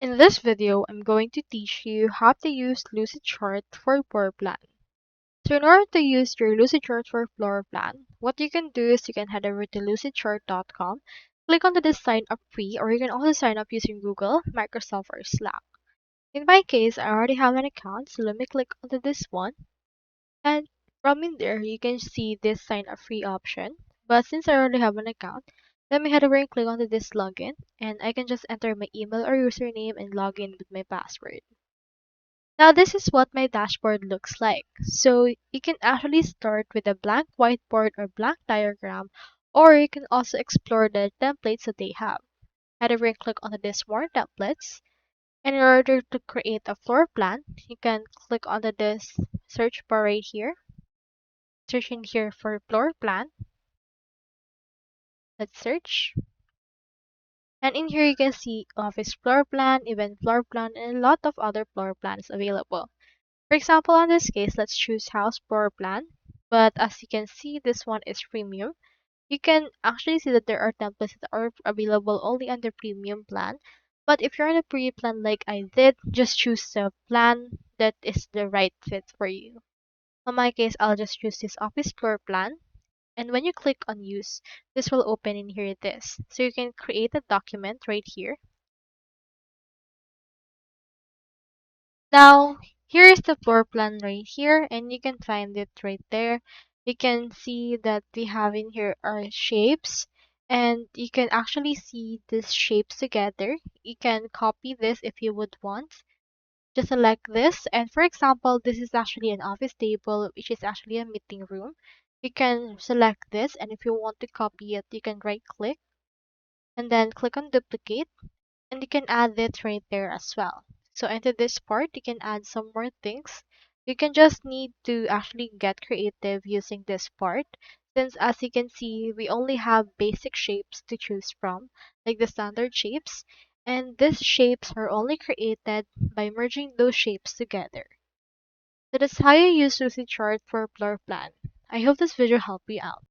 In this video, I'm going to teach you how to use Lucidchart for floor plan. So in order to use your Lucidchart for floor plan, what you can do is you can head over to lucidchart.com, click on the sign up free, or you can also sign up using Google, Microsoft, or Slack. In my case, I already have an account, so let me click onto this one. And from in there, you can see this sign up free option. But since I already have an account, let me head over and click onto this login, and I can just enter my email or username and log in with my password. Now this is what my dashboard looks like. So you can actually start with a blank whiteboard or blank diagram, or you can also explore the templates that they have. Head over and click on this more templates. And in order to create a floor plan, you can click on this search bar right here. Search in here for floor plan. Let's search. And in here you can see office floor plan, event floor plan, and a lot of other floor plans available. For example, in this case, let's choose house floor plan. But as you can see, this one is premium. You can actually see that there are templates that are available only on the premium plan. But if you're on a free plan like I did, just choose the plan that is the right fit for you. In my case, I'll just choose this office floor plan. And when you click on use, this will open in here this. So you can create a document right here. Now, here is the floor plan right here, and you can find it right there. You can see that we have in here our shapes, and you can actually see these shapes together. You can copy this if you would want. Just select this, and for example, this is actually an office table, which is actually a meeting room. You can select this, and if you want to copy it, you can right click and then click on duplicate, and you can add it right there as well. So into this part, you can add some more things. You can just need to actually get creative using this part, since as you can see, we only have basic shapes to choose from, like the standard shapes, and these shapes are only created by merging those shapes together. So that's how you use Lucidchart for floor plan. I hope this video helped you out.